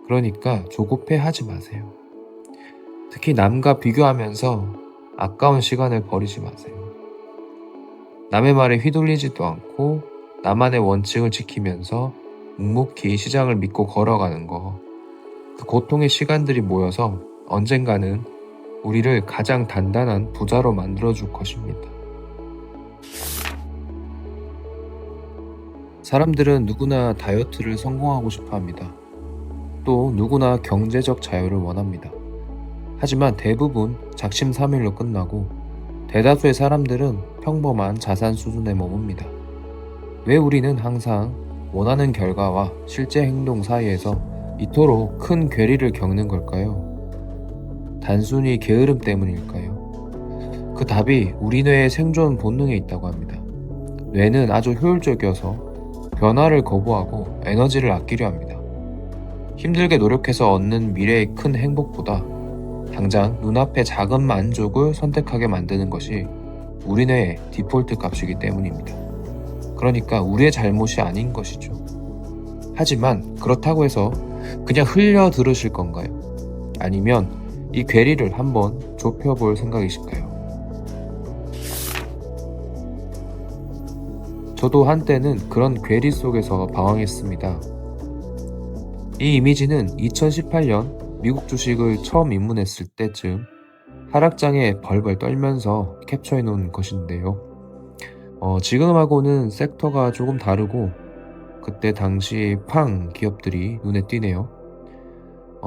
그러니까 조급해 하지 마세요. 특히 남과 비교하면서 아까운 시간을 버리지 마세요. 남의 말에 휘둘리지도 않고 나만의 원칙을 지키면서 묵묵히 시장을 믿고 걸어가는 거. 그 고통의 시간들이 모여서 언젠가는 우리를 가장 단단한 부자로 만들어줄 것입니다. 사람들은 누구나 다이어트를 성공하고 싶어 합니다. 또 누구나 경제적 자유를 원합니다. 하지만 대부분 작심삼일로 끝나고 대다수의 사람들은 평범한 자산 수준에 머뭅니다. 왜 우리는 항상 원하는 결과와 실제 행동 사이에서 이토록 큰 괴리를 겪는 걸까요? 단순히 게으름 때문일까요? 그 답이 우리 뇌의 생존 본능에 있다고 합니다. 뇌는 아주 효율적이어서 변화를 거부하고 에너지를 아끼려 합니다. 힘들게 노력해서 얻는 미래의 큰 행복보다 당장 눈앞의 작은 만족을 선택하게 만드는 것이 우리 뇌의 디폴트 값이기 때문입니다. 그러니까 우리의 잘못이 아닌 것이죠. 하지만 그렇다고 해서 그냥 흘려 들으실 건가요? 아니면 이 괴리를 한번 좁혀볼 생각이실까요? 저도 한때는 그런 괴리 속에서 방황했습니다. 이 이미지는 2018년 미국 주식을 처음 입문했을 때쯤 하락장에 벌벌 떨면서 캡처해 놓은 것인데요. 지금하고는 섹터가 조금 다르고 그때 당시 팡 기업들이 눈에 띄네요.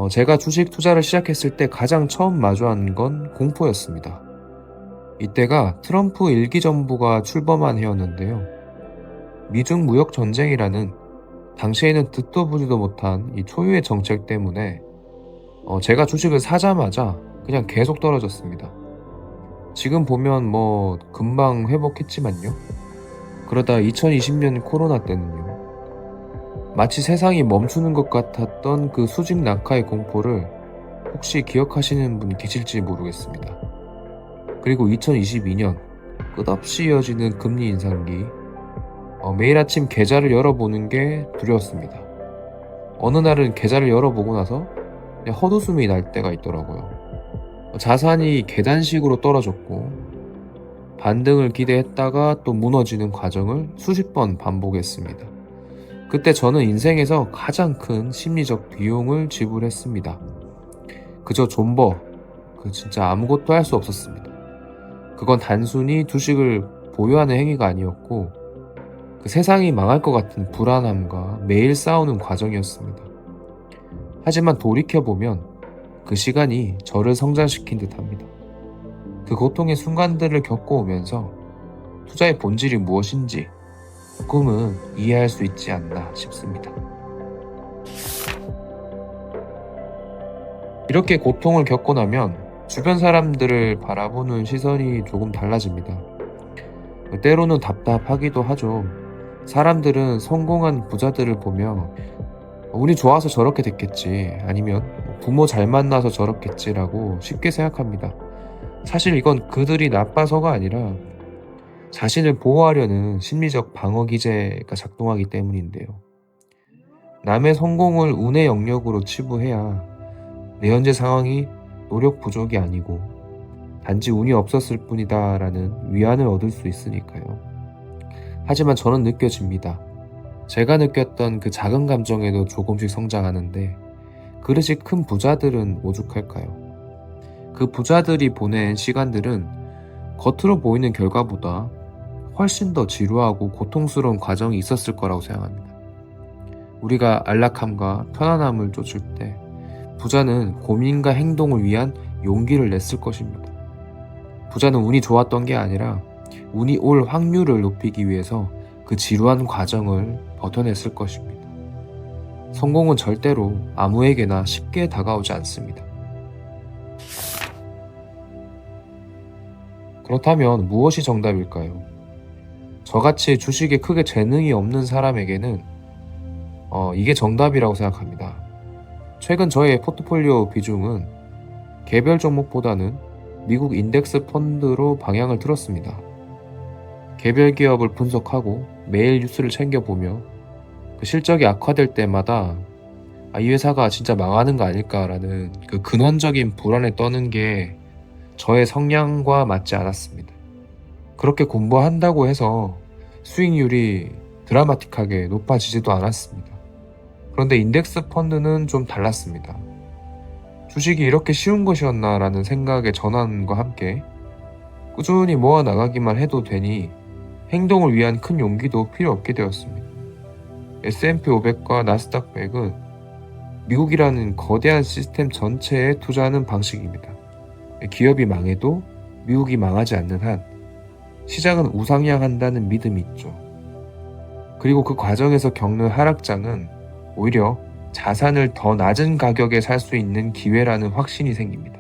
제가 주식 투자를 시작했을 때 가장 처음 마주한 건 공포였습니다. 이때가 트럼프 일기 정부가 출범한 해였는데요. 미중 무역 전쟁이라는 당시에는 듣도 보지도 못한 이 초유의 정책 때문에 제가 주식을 사자마자 그냥 계속 떨어졌습니다. 지금 보면 뭐 금방 회복했지만요. 그러다 2020년 코로나 때는요. 마치 세상이 멈추는 것 같았던 그 수직 낙하의 공포를 혹시 기억하시는 분 계실지 모르겠습니다. 그리고 2022년 끝없이 이어지는 금리 인상기, 매일 아침 계좌를 열어보는 게 두려웠습니다. 어느 날은 계좌를 열어보고 나서 그냥 헛웃음이 날 때가 있더라고요. 자산이 계단식으로 떨어졌고 반등을 기대했다가 또 무너지는 과정을 수십 번 반복했습니다. 그때 저는 인생에서 가장 큰 심리적 비용을 지불했습니다. 그저 존버, 진짜 아무것도 할 수 없었습니다. 그건 단순히 주식을 보유하는 행위가 아니었고 그 세상이 망할 것 같은 불안함과 매일 싸우는 과정이었습니다. 하지만 돌이켜보면 그 시간이 저를 성장시킨 듯합니다. 그 고통의 순간들을 겪어오면서 투자의 본질이 무엇인지 조금은 이해할 수 있지 않나 싶습니다. 이렇게 고통을 겪고 나면 주변 사람들을 바라보는 시선이 조금 달라집니다. 때로는 답답하기도 하죠. 사람들은 성공한 부자들을 보며 운이 좋아서 저렇게 됐겠지, 아니면 부모 잘 만나서 저렇겠지라고 쉽게 생각합니다. 사실 이건 그들이 나빠서가 아니라 자신을 보호하려는 심리적 방어 기제가 작동하기 때문인데요. 남의 성공을 운의 영역으로 치부해야 내 현재 상황이 노력 부족이 아니고 단지 운이 없었을 뿐이다라는 위안을 얻을 수 있으니까요. 하지만 저는 느껴집니다. 제가 느꼈던 그 작은 감정에도 조금씩 성장하는데 그릇이 큰 부자들은 오죽할까요? 그 부자들이 보낸 시간들은 겉으로 보이는 결과보다 훨씬 더 지루하고 고통스러운 과정이 있었을 거라고 생각합니다. 우리가 안락함과 편안함을 쫓을 때 부자는 고민과 행동을 위한 용기를 냈을 것입니다. 부자는 운이 좋았던 게 아니라 운이 올 확률을 높이기 위해서 그 지루한 과정을 버텨냈을 것입니다. 성공은 절대로 아무에게나 쉽게 다가오지 않습니다. 그렇다면 무엇이 정답일까요? 저같이 주식에 크게 재능이 없는 사람에게는 이게 정답이라고 생각합니다. 최근 저의 포트폴리오 비중은 개별 종목보다는 미국 인덱스 펀드로 방향을 틀었습니다. 개별 기업을 분석하고 매일 뉴스를 챙겨보며 그 실적이 악화될 때마다 이 회사가 진짜 망하는 거 아닐까라는 그 근원적인 불안에 떠는 게 저의 성향과 맞지 않았습니다. 그렇게 공부한다고 해서 수익률이 드라마틱하게 높아지지도 않았습니다. 그런데 인덱스 펀드는 좀 달랐습니다. 주식이 이렇게 쉬운 것이었나라는 생각의 전환과 함께 꾸준히 모아나가기만 해도 되니 행동을 위한 큰 용기도 필요 없게 되었습니다. S&P 500과 나스닥 100은 미국이라는 거대한 시스템 전체에 투자하는 방식입니다. 기업이 망해도 미국이 망하지 않는 한 시장은 우상향한다는 믿음이 있죠. 그리고 그 과정에서 겪는 하락장은 오히려 자산을 더 낮은 가격에 살 수 있는 기회라는 확신이 생깁니다.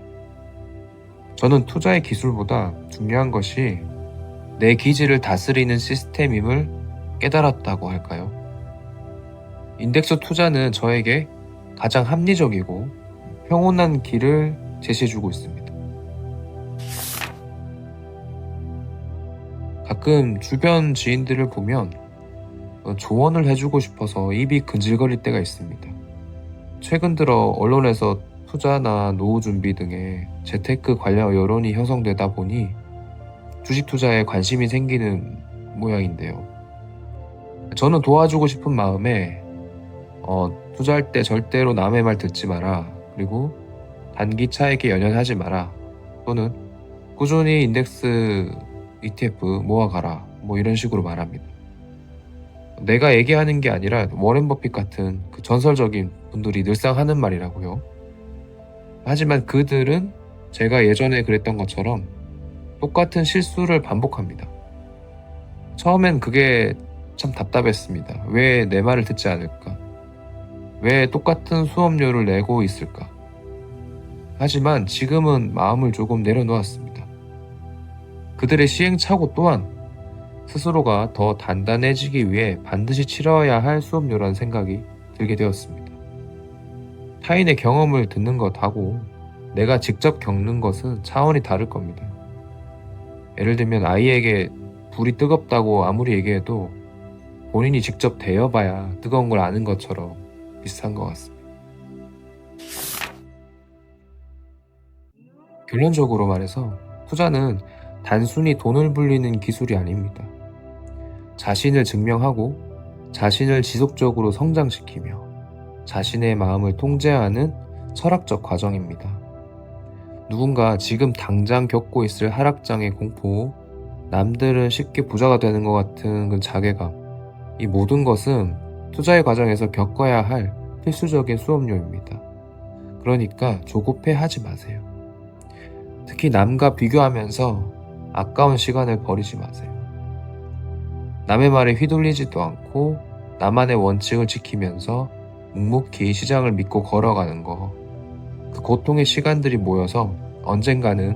저는 투자의 기술보다 중요한 것이 내 기질을 다스리는 시스템임을 깨달았다고 할까요? 인덱스 투자는 저에게 가장 합리적이고 평온한 길을 제시해주고 있습니다. 가끔 주변 지인들을 보면 조언을 해주고 싶어서 입이 근질거릴 때가 있습니다. 최근 들어 언론에서 투자나 노후 준비 등의 재테크 관련 여론이 형성되다 보니 주식 투자에 관심이 생기는 모양인데요. 저는 도와주고 싶은 마음에 투자할 때 절대로 남의 말 듣지 마라. 그리고 단기 차익에 연연하지 마라. 또는 꾸준히 인덱스 ETF 모아가라. 이런 식으로 말합니다. 내가 얘기하는 게 아니라 워렌 버핏 같은 그 전설적인 분들이 늘상 하는 말이라고요. 하지만 그들은 제가 예전에 그랬던 것처럼 똑같은 실수를 반복합니다. 처음엔 그게 참 답답했습니다. 왜 내 말을 듣지 않을까? 왜 똑같은 수업료를 내고 있을까? 하지만 지금은 마음을 조금 내려놓았습니다. 그들의 시행착오 또한 스스로가 더 단단해지기 위해 반드시 치러야 할 수업료라는 생각이 들게 되었습니다. 타인의 경험을 듣는 것하고 내가 직접 겪는 것은 차원이 다를 겁니다. 예를 들면 아이에게 불이 뜨겁다고 아무리 얘기해도 본인이 직접 데워봐야 뜨거운 걸 아는 것처럼 비슷한 것 같습니다. 결론적으로 말해서 투자는 단순히 돈을 불리는 기술이 아닙니다. 자신을 증명하고 자신을 지속적으로 성장시키며 자신의 마음을 통제하는 철학적 과정입니다. 누군가 지금 당장 겪고 있을 하락장의 공포, 남들은 쉽게 부자가 되는 것 같은 그 자괴감, 이 모든 것은 투자의 과정에서 겪어야 할 필수적인 수업료입니다. 그러니까 조급해 하지 마세요. 특히 남과 비교하면서 아까운 시간을 버리지 마세요. 남의 말에 휘둘리지도 않고 나만의 원칙을 지키면서 묵묵히 시장을 믿고 걸어가는 거, 그 고통의 시간들이 모여서 언젠가는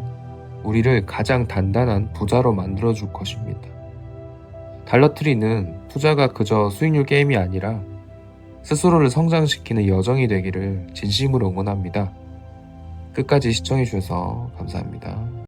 우리를 가장 단단한 부자로 만들어줄 것입니다. 달러트리는 투자가 그저 수익률 게임이 아니라 스스로를 성장시키는 여정이 되기를 진심으로 응원합니다. 끝까지 시청해주셔서 감사합니다.